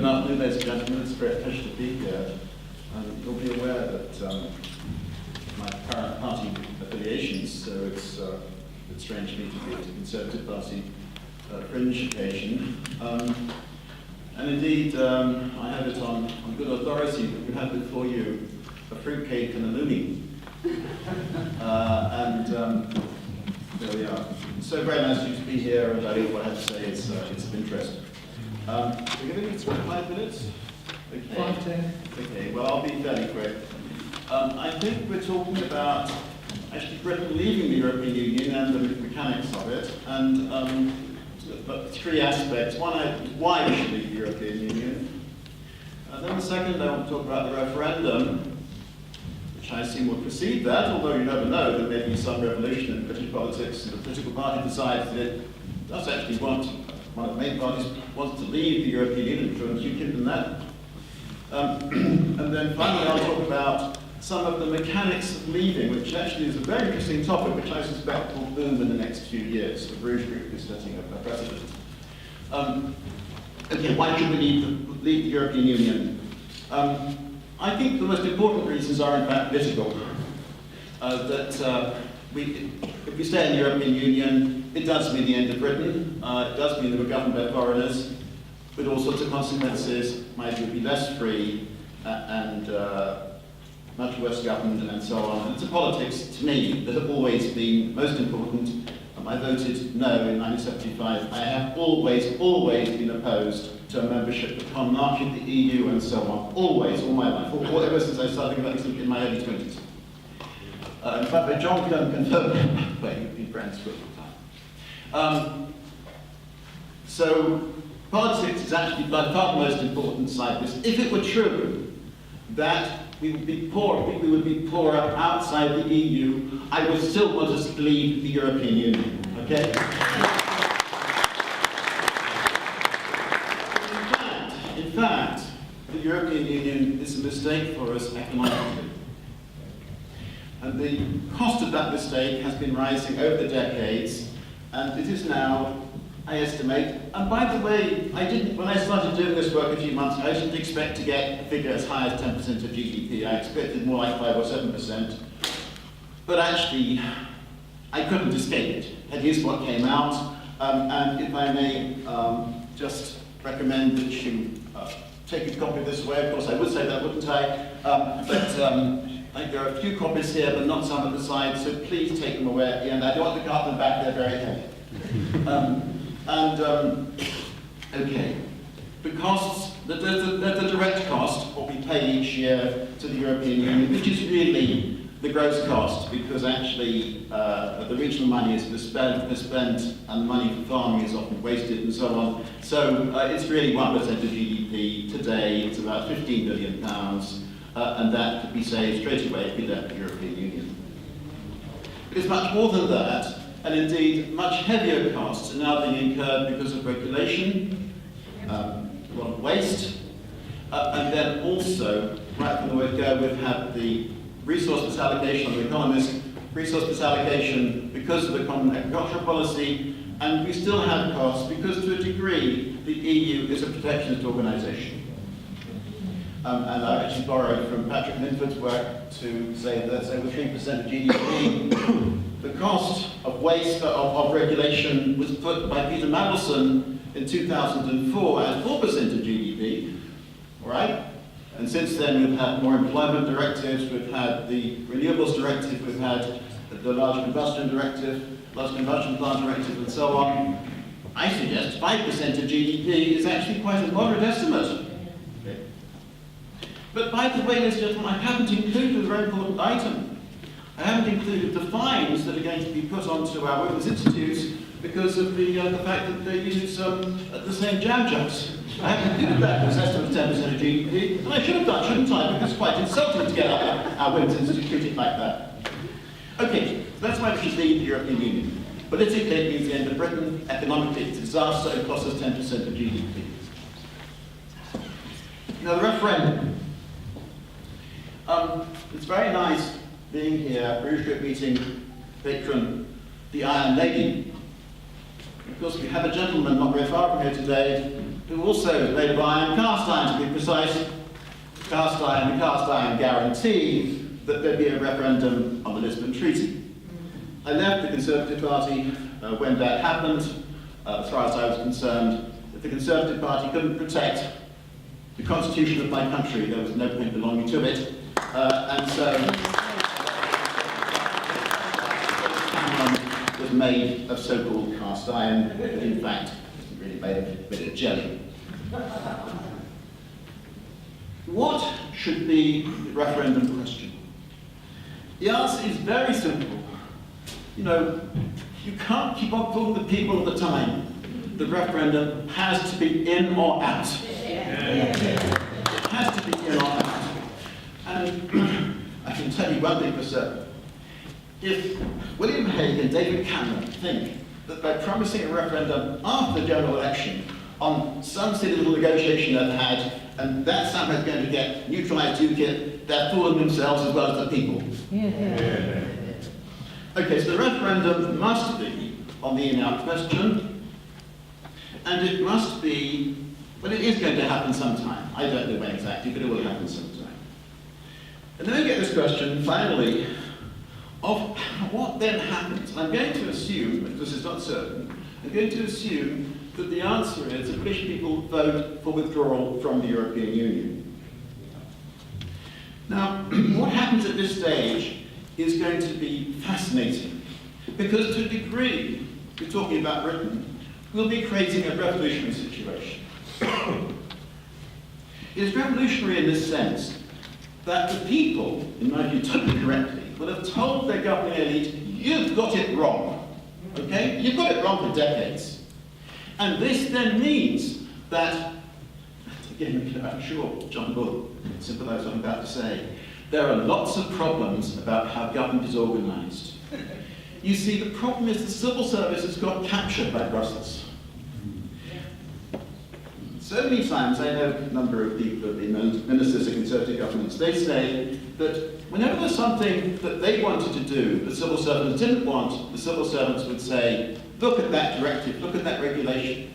afternoon, ladies and gentlemen. It's a great pleasure to be here. You'll be aware that my current party affiliations, so it's a bit strange for me to be at the Conservative Party fringe occasion. And indeed, I have it on good authority that you have before you a fruitcake and a loony. There we are. So very nice of you to be here, and I think what I have to say is it's of interest. We're going to get 5 minutes? Okay. 5, 10. Okay, well, I'll be fairly quick. I think we're talking about actually Britain leaving the European Union and the mechanics of it, and but 3 aspects. One, why we should leave the European Union. Then the second, I want to talk about the referendum, which I assume will precede that, although you never know, there may be some revolution in British politics and the political party decides that it does actually want, one of the main parties wants to leave the European Union, for UKIP and that. And then finally I'll talk about some of the mechanics of leaving, which actually is a very interesting topic, which I suspect will boom in the next few years. The Bruges Group is setting up a precedent. Okay, why should we leave the European Union? I think the most important reasons are in fact political. If we stay in the European Union, it does mean the end of Britain. It does mean that we're governed by foreigners, with all sorts of consequences. My view would be less free and much worse governed and so on. And it's a politics, to me, that have always been most important. I voted no in 1975. I have always been opposed to a membership of monarchy, the EU and so on. Always, all my life. Ever since I started thinking about this in my early 20s. In fact, John can confirm, but you've been friends for a long time. So, politics is actually by far the most important side of this. If it were true that we would be poorer outside the EU, I would still want us to leave the European Union, okay? In fact, the European Union is a mistake for us economically. And the cost of that mistake has been rising over the decades, and it is now, I estimate, and by the way, when I started doing this work a few months ago, I didn't expect to get a figure as high as 10% of GDP. I expected more like 5 or 7%. But actually, I couldn't escape it. That is what came out. And if I may just recommend that you take a copy of this away. Of course, I would say that, wouldn't I? I think there are a few copies here, but not some at the side, so please take them away at the end. I don't want the carton back, they're very heavy. Okay, the costs, the direct cost, what we pay each year to the European Union, which is really the gross cost, because actually the regional money is spent, and the money for farming is often wasted and so on. So it's really 1% of GDP. Today it's about £15 billion, and that could be saved straight away if we left the European Union. It's much more than that. And indeed, much heavier costs are now being incurred because of regulation, a lot of waste, and then also, right from the word go, we've had the resource misallocation on the economist, resource misallocation because of the common agricultural policy, and we still have costs because, to a degree, the EU is a protectionist organisation. And I actually borrowed from Patrick Linford's work to say that it's over 3% of GDP. The cost of waste, of regulation, was put by Peter Mandelson in 2004 as 4% of GDP, all right? And since then we've had more employment directives, we've had the renewables directive, we've had the large combustion directive, large combustion plant directive, and so on. I suggest 5% of GDP is actually quite a moderate estimate. Okay. But by the way, ladies and gentlemen, I haven't included a very important item. I haven't included the fines that are going to be put onto our women's institutes because of the fact that they use the same jam jars. I haven't included that because that's 10% of GDP, and I should have done, shouldn't I? Because it's quite insulting to get our women's institute treated like that. Okay, so that's why we should leave the European Union. Politically, it means the end of Britain. Economically, it's a disaster. It costs us 10% of GDP. Now, the referendum. It's very nice being here, Bruges Group meeting patron, the Iron Lady. Of course, we have a gentleman not very far from here today who also made of iron, cast iron to be precise, the cast iron guarantee that there'd be a referendum on the Lisbon Treaty. I left the Conservative Party when that happened. As far as I was concerned, if the Conservative Party couldn't protect the constitution of my country, there was no point belonging to it. And so Cameron was made of so-called cast iron, but in fact, it wasn't really made of jelly. What should be the referendum question? The answer is very simple. You know, you can't keep on fooling the people all the time. The referendum has to be in or out. It has to be in or out. And I can tell you one thing for certain. If William Hague and David Cameron think that by promising a referendum after the general election on some silly little negotiation they've had, and that somehow is going to get neutralised UKIP, they're fooling themselves as well as the people. Okay, so the referendum must be on the in-out question, and it must be, well, it is going to happen sometime. I don't know when exactly, but it will happen sometime. And then we get this question, finally, of what then happens. I'm going to assume, but this is not certain, I'm going to assume that the answer is that British people vote for withdrawal from the European Union. Now, what happens at this stage is going to be fascinating, because to a degree, we're talking about Britain, we'll be creating a revolutionary situation. It is revolutionary in this sense that the people, in my view totally correctly, will have told their governing elite, you've got it wrong, okay? You've got it wrong for decades. And this then means that, again, I'm sure John will sympathise with what I'm about to say, there are lots of problems about how government is organised. You see, the problem is the civil service has got captured by Brussels. So many times, I know a number of people, the ministers of Conservative governments, they say that whenever there's something that they wanted to do, the civil servants didn't want, the civil servants would say, look at that directive, look at that regulation.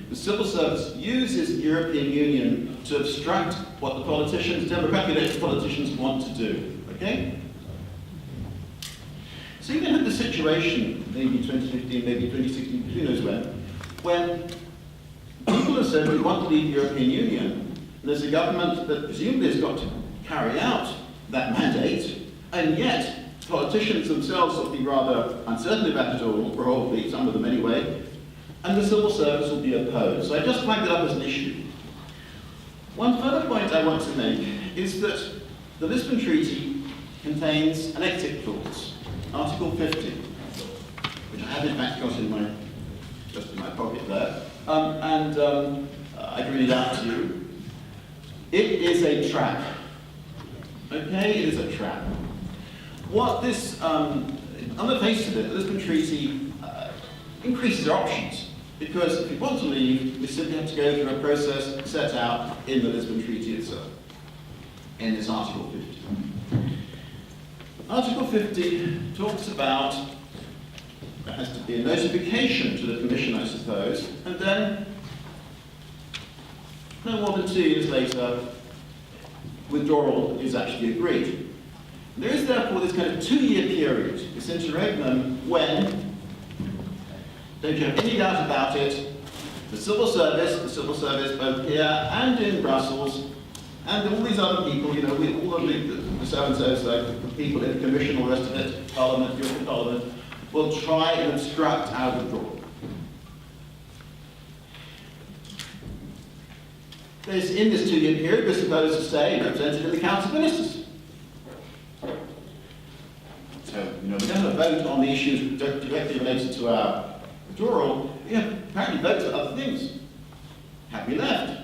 The civil service uses the European Union to obstruct what the politicians, democratically elected politicians, want to do. Okay? So you then have the situation, maybe 2015, maybe 2016, who knows when people have said we want to leave the European Union, and there's a government that presumably has got to carry out that mandate, and yet politicians themselves will be rather uncertain about it all, probably some of them anyway, and the civil service will be opposed. So I just flagged it up as an issue. One further point I want to make is that the Lisbon Treaty contains an exit clause, Article 50, which I have in fact got in my, just in my pocket there, I can read it out to you. It is a trap. Okay, it is a trap. What this, on the face of it, the Lisbon Treaty increases our options. Because if we want to leave, we simply have to go through a process set out in the Lisbon Treaty itself, in this Article 50. Article 50 talks about, there has to be a notification to the Commission, I suppose, and then, no more than 2 years later, withdrawal is actually agreed. There is therefore this kind of 2-year period, this interregnum, when, don't you have any doubt about it, the civil service both here and in Brussels, and all these other people, you know, all of the so-and-sos, like the people in the Commission, all the rest of it, Parliament, European Parliament, will try and obstruct our withdrawal. There's, in this 2-year period, we're supposed to stay represented in the Council of Ministers. So, you know, we don't have a vote on the issues directly related to our withdrawal. We have apparently votes on other things. Have we left?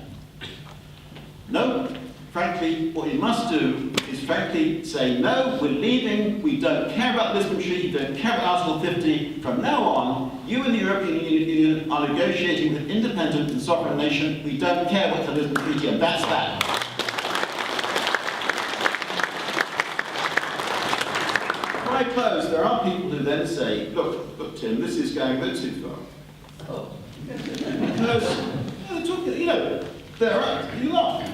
No. Frankly, what we must do is frankly say, no, we're leaving, we don't care about the Lisbon Treaty, we don't care about Article 50. From now on, you and the European Union are negotiating with an independent and sovereign nation. We don't care what's the Lisbon Treaty, and that's that. Before I close, there are people who then say, look, Tim, this is going a bit too far. Because talking, you know, they're right, you laugh.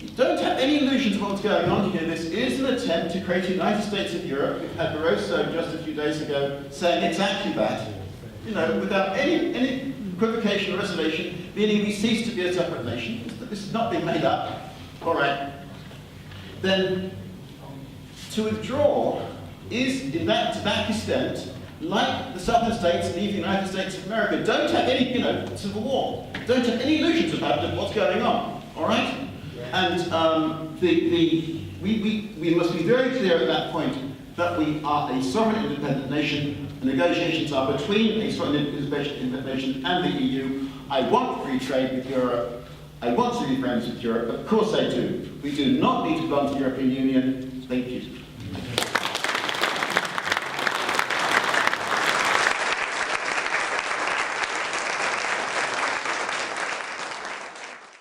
You don't have any illusions of what's going on here. This is an attempt to create a United States of Europe. We've had Barroso just a few days ago saying exactly that, you know, without any equivocation or reservation, meaning we cease to be a separate nation. This is not being made up. All right. Then, to withdraw is, to that extent, like the southern states leave the United States of America, don't have any, you know, civil war. Don't have any illusions about what's going on. All right. And we must be very clear at that point that we are a sovereign independent nation. The negotiations are between a sovereign independent nation and the EU. I want free trade with Europe. I want to be friends with Europe. Of course I do. We do not need to belong to the European Union. Thank you.